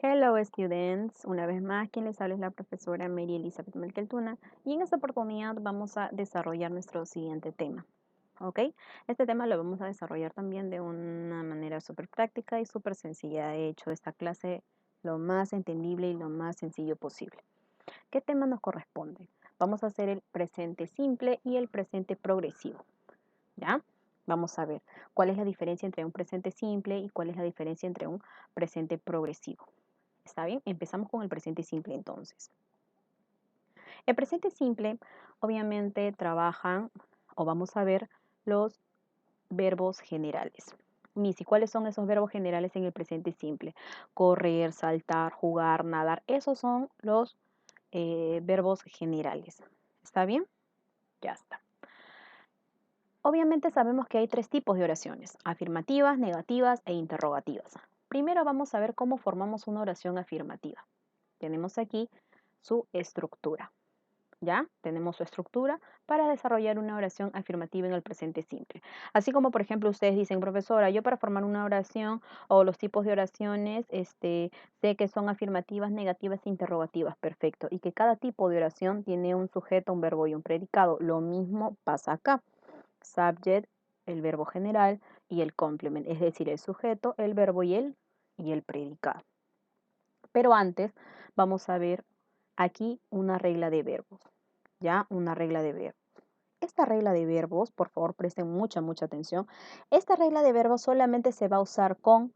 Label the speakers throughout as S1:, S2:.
S1: Hello students, una vez más quien les habla es la profesora Mary Elizabeth Melkeltuna y en esta oportunidad vamos a desarrollar nuestro siguiente tema, ¿ok? Este tema lo vamos a desarrollar también de una manera súper práctica y súper sencilla. He hecho esta clase lo más entendible y lo más sencillo posible. ¿Qué tema nos corresponde? Vamos a hacer el presente simple y el presente progresivo, ¿ya? Vamos a ver cuál es la diferencia entre un presente simple y cuál es la diferencia entre un presente progresivo. ¿Está bien? Empezamos con el presente simple entonces. El presente simple obviamente trabajan o vamos a ver los verbos generales. Missy, ¿cuáles son esos verbos generales en el presente simple? Correr, saltar, jugar, nadar. Esos son los verbos generales. ¿Está bien? Ya está. Obviamente sabemos que hay tres tipos de oraciones: afirmativas, negativas e interrogativas. Primero vamos a ver cómo formamos una oración afirmativa. Tenemos aquí su estructura. ¿Ya? Tenemos su estructura para desarrollar una oración afirmativa en el presente simple. Así como, por ejemplo, ustedes dicen, profesora, yo para formar una oración o los tipos de oraciones, sé que son afirmativas, negativas e interrogativas. Perfecto. Y que cada tipo de oración tiene un sujeto, un verbo y un predicado. Lo mismo pasa acá. Subject, el verbo general, y el complement, es decir, el sujeto, el verbo y el predicado. Pero antes vamos a ver aquí una regla de verbos, ¿ya? Una regla de verbos. Esta regla de verbos, por favor, presten mucha atención. Esta regla de verbos solamente se va a usar con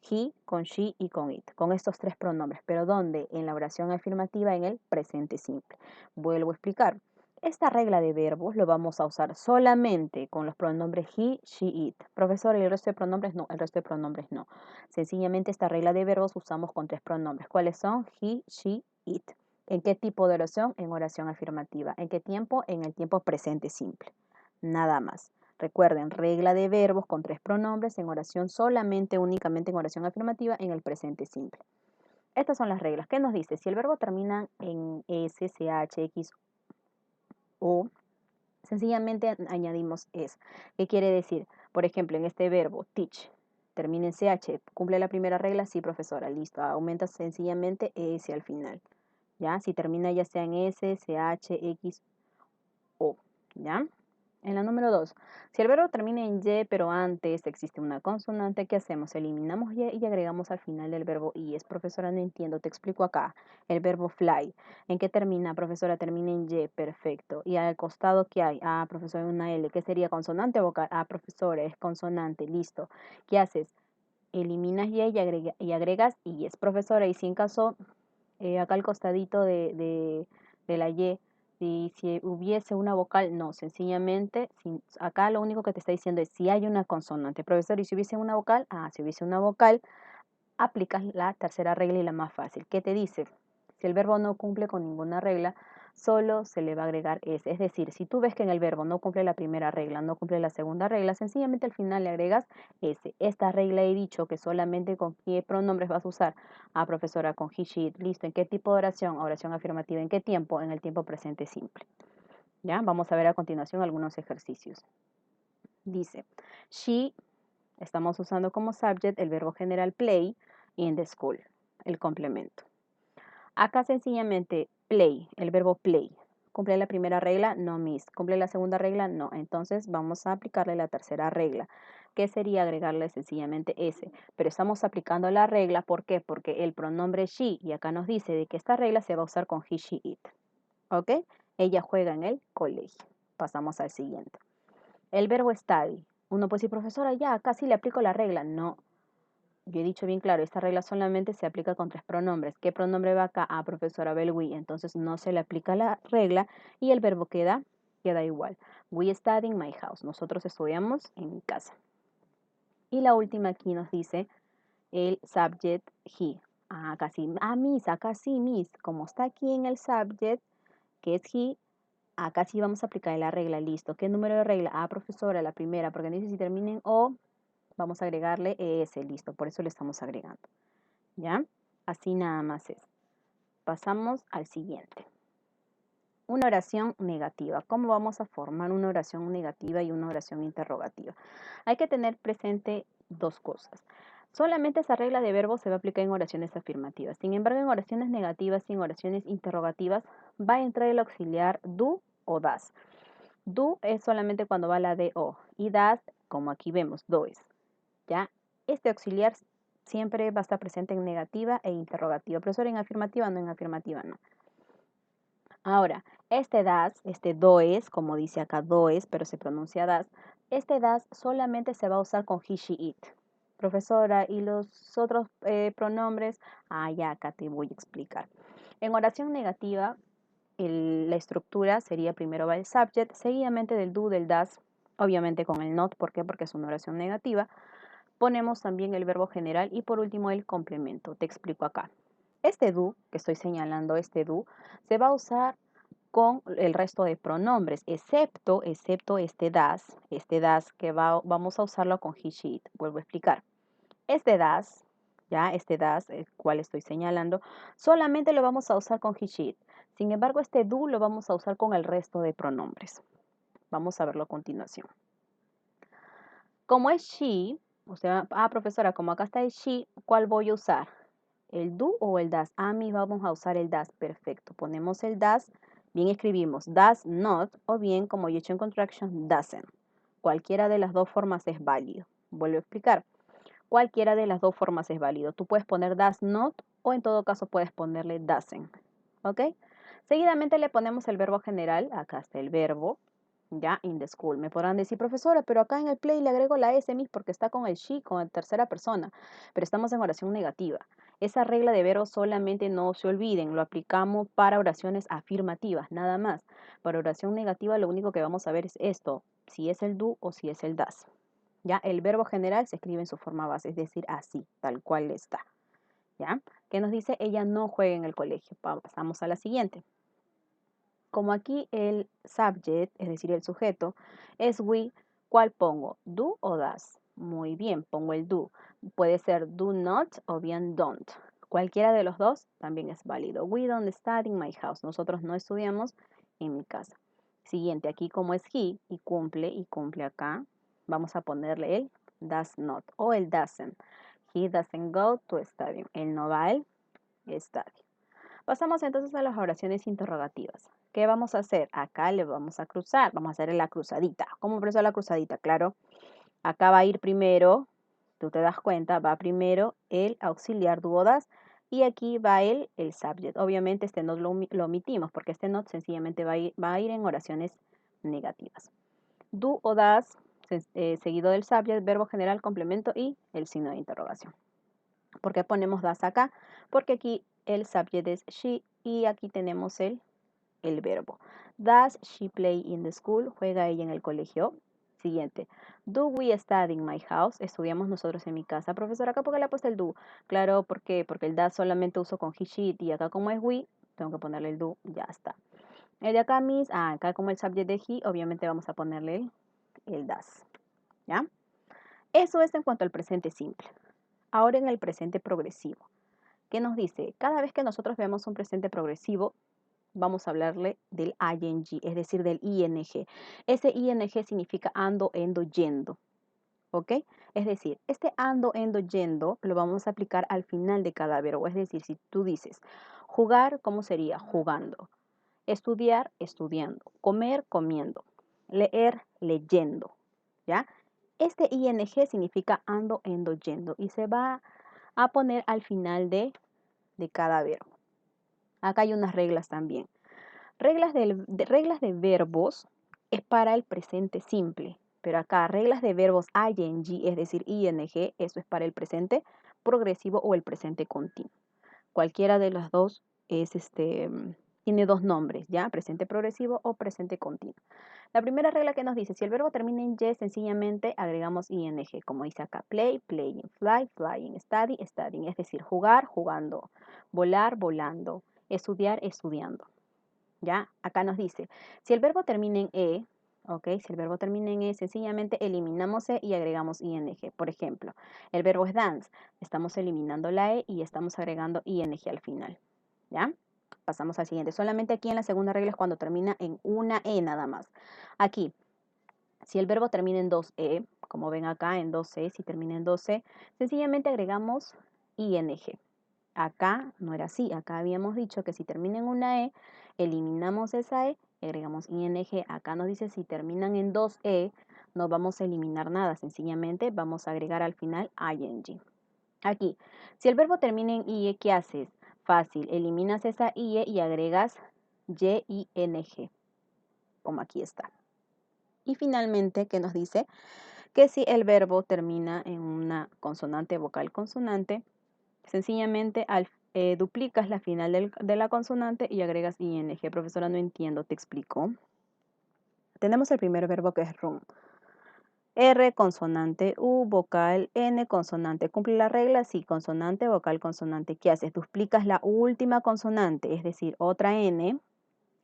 S1: he, con she y con it, con estos tres pronombres. ¿Pero dónde? En la oración afirmativa en el presente simple. Vuelvo a explicar. Esta regla de verbos lo vamos a usar solamente con los pronombres he, she, it. Profesor, ¿y el resto de pronombres? No, el resto de pronombres no. Sencillamente esta regla de verbos usamos con tres pronombres. ¿Cuáles son? He, she, it. ¿En qué tipo de oración? En oración afirmativa. ¿En qué tiempo? En el tiempo presente simple. Nada más. Recuerden, regla de verbos con tres pronombres en oración solamente, únicamente en oración afirmativa en el presente simple. Estas son las reglas. ¿Qué nos dice? Si el verbo termina en S, CH, X o, sencillamente añadimos es. ¿Qué quiere decir? Por ejemplo, en este verbo, teach, termina en CH. ¿Cumple la primera regla? Sí, profesora. Listo. Aumenta sencillamente S al final. ¿Ya? Si termina ya sea en S, CH, X o, ¿ya? En la número 2, si el verbo termina en Y, pero antes existe una consonante, ¿qué hacemos? Eliminamos Y agregamos al final del verbo es. Profesora, no entiendo, te explico acá. El verbo fly, ¿en qué termina? Profesora, termina en Y, perfecto. ¿Y al costado qué hay? Ah, profesora, una L. ¿Qué sería, consonante o vocal? Ah, profesora, es consonante, listo. ¿Qué haces? Eliminas y agregas es. Profesora, y si en caso acá al costadito de la Y, si hubiese una vocal, no, sencillamente, acá lo único que te está diciendo es si hay una consonante. Profesor, ¿y si hubiese una vocal? Ah, si hubiese una vocal, aplicas la tercera regla y la más fácil. ¿Qué te dice? Si el verbo no cumple con ninguna regla, solo se le va a agregar S. Es decir, si tú ves que en el verbo no cumple la primera regla, no cumple la segunda regla, sencillamente al final le agregas S. Esta regla he dicho que solamente con qué pronombres vas a usar. Ah, profesora, con he, she, it. Listo. ¿En qué tipo de oración? Oración afirmativa. ¿En qué tiempo? En el tiempo presente simple. ¿Ya? Vamos a ver a continuación algunos ejercicios. Dice, she, estamos usando como subject el verbo general play in the school, el complemento. Acá sencillamente play, el verbo play. ¿Cumple la primera regla? No, miss. ¿Cumple la segunda regla? No. Entonces vamos a aplicarle la tercera regla, que sería agregarle sencillamente S. Pero estamos aplicando la regla, ¿por qué? Porque el pronombre she, y acá nos dice de que esta regla se va a usar con he, she, it. ¿Ok? Ella juega en el colegio. Pasamos al siguiente. El verbo study. Uno puede decir, profesora, ya, acá sí le aplico la regla. No, yo he dicho bien claro, esta regla solamente se aplica con tres pronombres. ¿Qué pronombre va acá? Ah, profesora, ve el we. Entonces no se le aplica la regla y el verbo queda igual. We study in my house. Nosotros estudiamos en mi casa. Y la última aquí nos dice el subject he. Ah, acá sí. Ah, miss, acá sí, miss. Como está aquí en el subject, que es he, acá sí vamos a aplicar la regla. Listo. ¿Qué número de regla? Ah, profesora, la primera, porque dice si termina en O, vamos a agregarle ese. Listo. Por eso le estamos agregando. ¿Ya? Así nada más es. Pasamos al siguiente. Una oración negativa. ¿Cómo vamos a formar una oración negativa y una oración interrogativa? Hay que tener presente dos cosas. Solamente esa regla de verbos se va a aplicar en oraciones afirmativas. Sin embargo, en oraciones negativas y en oraciones interrogativas va a entrar el auxiliar do o das. Do es solamente cuando va la do y das, como aquí vemos, does. ¿Ya? Este auxiliar siempre va a estar presente en negativa e interrogativa. Profesor, en afirmativa no, en afirmativa no. Ahora, este das, este does, como dice acá does, pero se pronuncia das, este das solamente se va a usar con he, she, it. Profesora, ¿y los otros pronombres? Ya acá te voy a explicar. En oración negativa, la estructura sería primero va el subject, seguidamente del do, del das, obviamente con el not. ¿Por qué? Porque es una oración negativa. Ponemos también el verbo general y por último el complemento. Te explico acá. Este do, que estoy señalando, este do, se va a usar con el resto de pronombres, excepto este das que vamos a usarlo con he, she, it. Vuelvo a explicar. Este das, ya, este das, el cual estoy señalando, solamente lo vamos a usar con he, she, it. Sin embargo, este do lo vamos a usar con el resto de pronombres. Vamos a verlo a continuación. Como es she, o sea, profesora, como acá está el she, ¿cuál voy a usar? ¿El do o el das? Mi vamos a usar el das. Perfecto. Ponemos el das, bien escribimos does not o bien, como yo he hecho en contraction, doesn't. Cualquiera de las dos formas es válido. Vuelvo a explicar. Cualquiera de las dos formas es válido. Tú puedes poner does not o en todo caso puedes ponerle doesn't. ¿Ok? Seguidamente le ponemos el verbo general. Acá está el verbo. Ya, in the school. Me podrán decir, profesora, pero acá en el play le agrego la S, mis, porque está con el she, con la tercera persona. Pero estamos en oración negativa. Esa regla de verbos solamente no se olviden, lo aplicamos para oraciones afirmativas, nada más. Para oración negativa lo único que vamos a ver es esto, si es el do o si es el das. ¿Ya? El verbo general se escribe en su forma base, es decir, así, tal cual está. ¿Ya? ¿Qué nos dice? Ella no juega en el colegio. Pasamos a la siguiente. Como aquí el subject, es decir, el sujeto, es we, ¿cuál pongo? ¿Do o does? Muy bien, pongo el do. Puede ser do not o bien don't. Cualquiera de los dos también es válido. We don't study in my house. Nosotros no estudiamos en mi casa. Siguiente, aquí como es he y cumple acá, vamos a ponerle el does not o el doesn't. He doesn't go to study. Él no va al estadio. Pasamos entonces a las oraciones interrogativas. ¿Qué vamos a hacer? Acá le vamos a cruzar, vamos a hacer la cruzadita. ¿Cómo empezó la cruzadita? Claro, acá va a ir primero, tú te das cuenta, va primero el auxiliar do o das y aquí va el subject. Obviamente este not lo omitimos porque este not sencillamente va a ir en oraciones negativas. Do o das, seguido del subject, verbo general, complemento y el signo de interrogación. ¿Por qué ponemos das acá? Porque aquí el subject es she y aquí tenemos el verbo. Does she play in the school? ¿Juega ella en el colegio? Siguiente. Do we study in my house? ¿Estudiamos nosotros en mi casa? Profesora, ¿acá por qué le ha puesto el do? Claro, ¿por qué? Porque el does solamente uso con he, she, it y acá como es we, tengo que ponerle el do, ya está. El de acá, miss, acá como el subject de he, obviamente vamos a ponerle el does. ¿Ya? Eso es en cuanto al presente simple. Ahora en el presente progresivo. ¿Qué nos dice? Cada vez que nosotros veamos un presente progresivo, vamos a hablarle del ing, es decir, del ing. Ese ing significa ando, endo, yendo. ¿Ok? Es decir, este ando, endo, yendo lo vamos a aplicar al final de cada verbo. Es decir, si tú dices jugar, ¿cómo sería? Jugando. Estudiar, estudiando. Comer, comiendo. Leer, leyendo. ¿Ya? Este ing significa ando, endo, yendo y se va a poner al final de cada verbo. Acá hay unas reglas también. Reglas de verbos es para el presente simple, pero acá reglas de verbos ing, es decir, ing, eso es para el presente progresivo o el presente continuo. Cualquiera de las dos tiene dos nombres, ¿ya? Presente progresivo o presente continuo. La primera regla que nos dice, si el verbo termina en y, sencillamente agregamos ing, como dice acá, play, playing, fly, flying, study, studying, es decir, jugar, jugando, volar, volando, estudiar, estudiando. ¿Ya? Acá nos dice, si el verbo termina en ¿ok? Si el verbo termina en sencillamente eliminamos y agregamos ing. Por ejemplo, el verbo es dance, estamos eliminando la y estamos agregando ing al final. ¿Ya? Pasamos al siguiente. Solamente aquí en la segunda regla es cuando termina en una nada más. Aquí, Si el verbo termina en 2E, como ven acá en 2E, si termina en 2E, sencillamente agregamos ing. Acá no era así, acá habíamos dicho que si termina en una E, eliminamos esa E y agregamos ing. Acá nos dice si terminan en 2E, no vamos a eliminar nada, sencillamente vamos a agregar al final ing. Aquí, si el verbo termina en IE, ¿qué haces? Fácil, eliminas esa IE y agregas YING, como aquí está. Y finalmente, ¿qué nos dice? Que si el verbo termina en una consonante, vocal, consonante, sencillamente duplicas la final de la consonante y agregas ing. Profesora, no entiendo, te explico. Tenemos el primer verbo que es run. R, consonante, U, vocal, N, consonante. ¿Cumple la regla? Sí, consonante, vocal, consonante. ¿Qué haces? Duplicas la última consonante, es decir, otra N,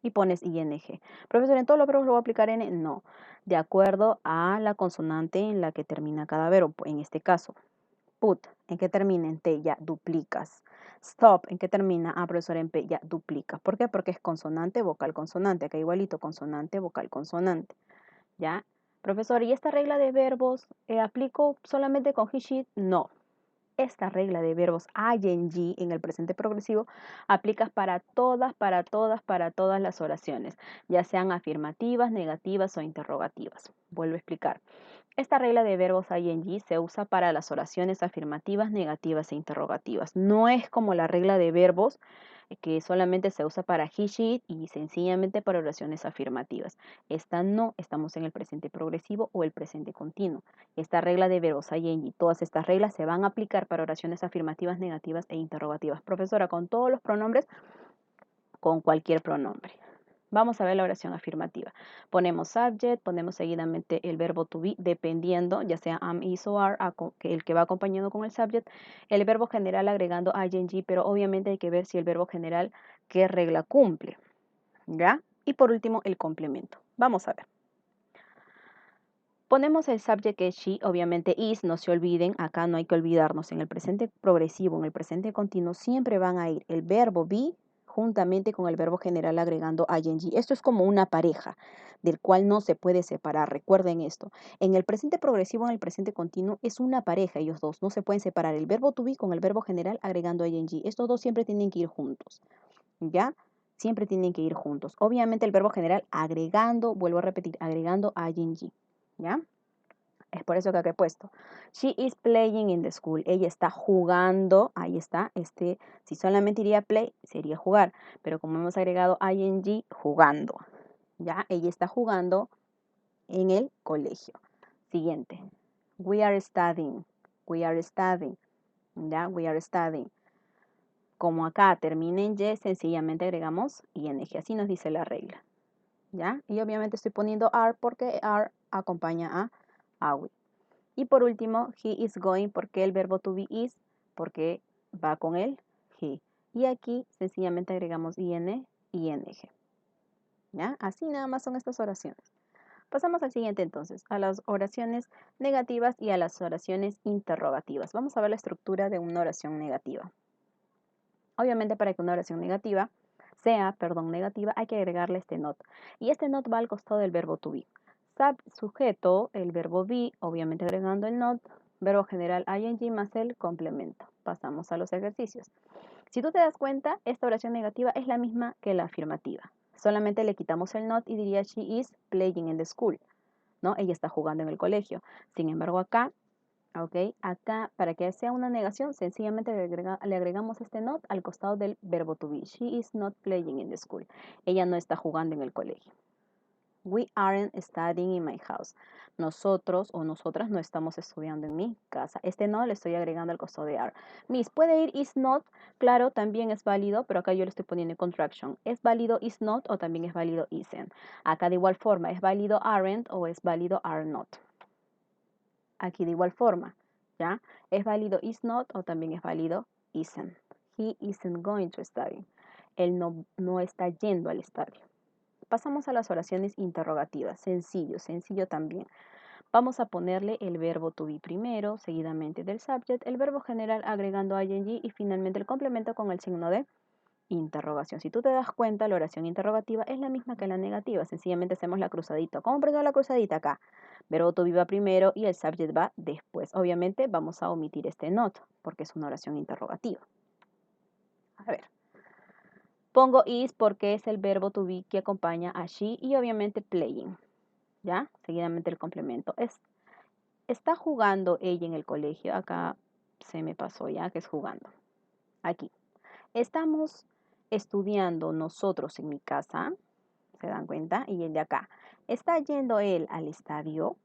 S1: y pones ing. Profesor, ¿en todos los verbos lo voy a aplicar N? No, de acuerdo a la consonante en la que termina cada verbo. En este caso, put, ¿en qué termina? En T, ya duplicas. Stop, ¿en qué termina? Ah, profesor, en P, ya duplicas. ¿Por qué? Porque es consonante, vocal, consonante. Acá igualito, consonante, vocal, consonante. ¿Ya? Profesor, ¿y esta regla de verbos aplico solamente con he, she? No. Esta regla de verbos ing en el presente progresivo aplicas para todas las oraciones, ya sean afirmativas, negativas o interrogativas. Vuelvo a explicar. Esta regla de verbos ing se usa para las oraciones afirmativas, negativas e interrogativas. No es como la regla de verbos que solamente se usa para he, she y sencillamente para oraciones afirmativas. Esta no, estamos en el presente progresivo o el presente continuo. Esta regla de verbos ing y todas estas reglas se van a aplicar para oraciones afirmativas, negativas e interrogativas. Profesora, ¿con todos los pronombres? Con cualquier pronombre. Vamos a ver la oración afirmativa. Ponemos subject, ponemos seguidamente el verbo to be, dependiendo, ya sea am, is o are, el que va acompañando con el subject. El verbo general agregando ing, pero obviamente hay que ver si el verbo general qué regla cumple. ¿Ya? Y por último, el complemento. Vamos a ver. Ponemos el subject que es she, obviamente is, no se olviden, acá no hay que olvidarnos, en el presente progresivo, en el presente continuo, siempre van a ir el verbo be juntamente con el verbo general agregando ing. Esto es como una pareja, del cual no se puede separar, recuerden esto. En el presente progresivo, en el presente continuo, es una pareja ellos dos, no se pueden separar el verbo to be con el verbo general agregando ing. Estos dos siempre tienen que ir juntos, ¿ya? Siempre tienen que ir juntos. Obviamente el verbo general agregando, vuelvo a repetir, agregando ing. ¿Ya? Es por eso que acá he puesto. She is playing in the school. Ella está jugando. Ahí está. Si solamente iría play, sería jugar. Pero como hemos agregado ing, jugando. ¿Ya? Ella está jugando en el colegio. Siguiente. We are studying. We are studying. ¿Ya? We are studying. Como acá termina en y, sencillamente agregamos ing. Así nos dice la regla. ¿Ya? Y obviamente estoy poniendo are porque are acompaña a we. Y por último, he is going, porque el verbo to be is, porque va con el he. Y aquí sencillamente agregamos ing. ¿Ya? Así nada más son estas oraciones. Pasamos al siguiente entonces, a las oraciones negativas y a las oraciones interrogativas. Vamos a ver la estructura de una oración negativa. Obviamente para que una oración negativa sea, negativa, hay que agregarle este not. Y este not va al costado del verbo to be. Sujeto, el verbo be, obviamente agregando el not, verbo general ing más el complemento. Pasamos a los ejercicios. Si tú te das cuenta, esta oración negativa es la misma que la afirmativa. Solamente le quitamos el not y diría she is playing in the school, ¿no? Ella está jugando en el colegio. Sin embargo, acá, ¿ok? Acá, para que sea una negación, sencillamente le agregamos este not al costado del verbo to be. She is not playing in the school. Ella no está jugando en el colegio. We aren't studying in my house. Nosotros o nosotras no estamos estudiando en mi casa. Este no le estoy agregando al costado de are. Miss, ¿puede ir is not? Claro, también es válido, pero acá yo le estoy poniendo contraction. ¿Es válido is not o también es válido isn't? Acá de igual forma, ¿es válido aren't o es válido are not? Aquí de igual forma, ¿ya? ¿Es válido is not o también es válido isn't? He isn't going to study. Él no está yendo al estadio. Pasamos a las oraciones interrogativas. Sencillo, sencillo también. Vamos a ponerle el verbo to be primero, seguidamente del subject, el verbo general agregando ing y finalmente el complemento con el signo de interrogación. Si tú te das cuenta, la oración interrogativa es la misma que la negativa. Sencillamente hacemos la cruzadita. ¿Cómo prendo la cruzadita acá? Verbo to be va primero y el subject va después. Obviamente vamos a omitir este not porque es una oración interrogativa. A ver. Pongo is porque es el verbo to be que acompaña a she y obviamente playing. ¿Ya? Seguidamente el complemento. Está jugando ella en el colegio. Acá se me pasó ya que es jugando. Aquí. Estamos estudiando nosotros en mi casa. ¿Se dan cuenta? Y el de acá. ¿Está yendo él al estadio?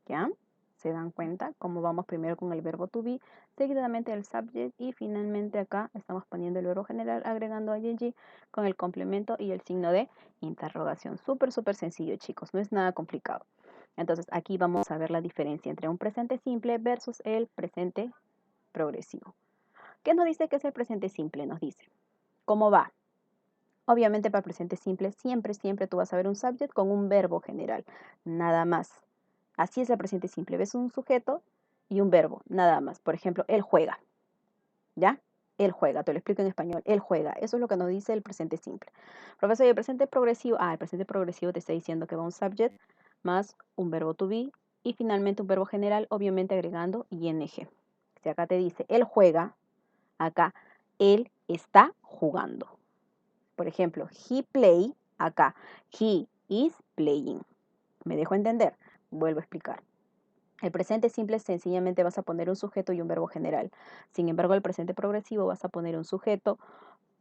S1: ¿Ya? ¿Se dan cuenta? Como vamos primero con el verbo to be, seguidamente el subject y finalmente acá estamos poniendo el verbo general agregando ing con el complemento y el signo de interrogación. Súper, súper sencillo, chicos. No es nada complicado. Entonces, aquí vamos a ver la diferencia entre un presente simple versus el presente progresivo. ¿Qué nos dice que es el presente simple? Nos dice, ¿cómo va? Obviamente para presente simple, siempre, siempre tú vas a ver un subject con un verbo general, nada más. Así es el presente simple. Ves un sujeto y un verbo, nada más. Por ejemplo, él juega, ¿ya? Él juega, te lo explico en español, él juega. Eso es lo que nos dice el presente simple. Profesor, ¿y el presente progresivo? El presente progresivo te está diciendo que va un subject más un verbo to be y finalmente un verbo general, obviamente agregando ing. Si acá te dice, él juega, acá, él está jugando. Por ejemplo, he play, acá, he is playing. ¿Me dejo entender? Vuelvo a explicar. El presente simple sencillamente vas a poner un sujeto y un verbo general. Sin embargo, el presente progresivo vas a poner un sujeto,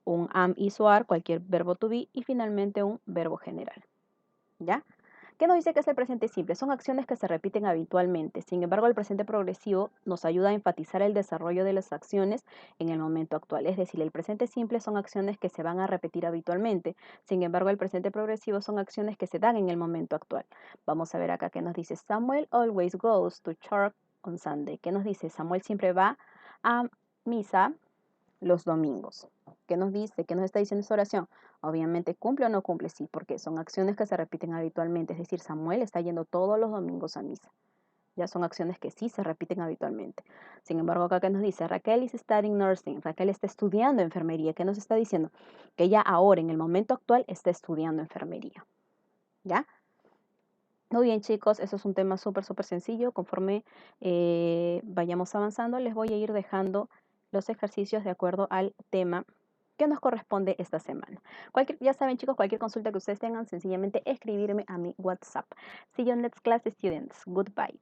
S1: un am, is o are, cualquier verbo to be y finalmente un verbo general. ¿Ya? ¿Qué nos dice que es el presente simple? Son acciones que se repiten habitualmente. Sin embargo, el presente progresivo nos ayuda a enfatizar el desarrollo de las acciones en el momento actual. Es decir, el presente simple son acciones que se van a repetir habitualmente. Sin embargo, el presente progresivo son acciones que se dan en el momento actual. Vamos a ver acá qué nos dice. Samuel always goes to church on Sunday. ¿Qué nos dice? Samuel siempre va a misa los domingos. ¿Qué nos dice? ¿Qué nos está diciendo esta oración? Obviamente, ¿cumple o no cumple? Sí, porque son acciones que se repiten habitualmente. Es decir, Samuel está yendo todos los domingos a misa. Ya son acciones que sí se repiten habitualmente. Sin embargo, acá que nos dice, Raquel is studying nursing. Raquel está estudiando enfermería. ¿Qué nos está diciendo? Que ella ahora, en el momento actual, está estudiando enfermería. ¿Ya? Muy bien, chicos, eso es un tema súper, súper sencillo. Conforme vayamos avanzando, les voy a ir dejando los ejercicios de acuerdo al tema que nos corresponde esta semana. Ya saben, chicos, cualquier consulta que ustedes tengan, sencillamente escribirme a mi WhatsApp. See you next class, students. Goodbye.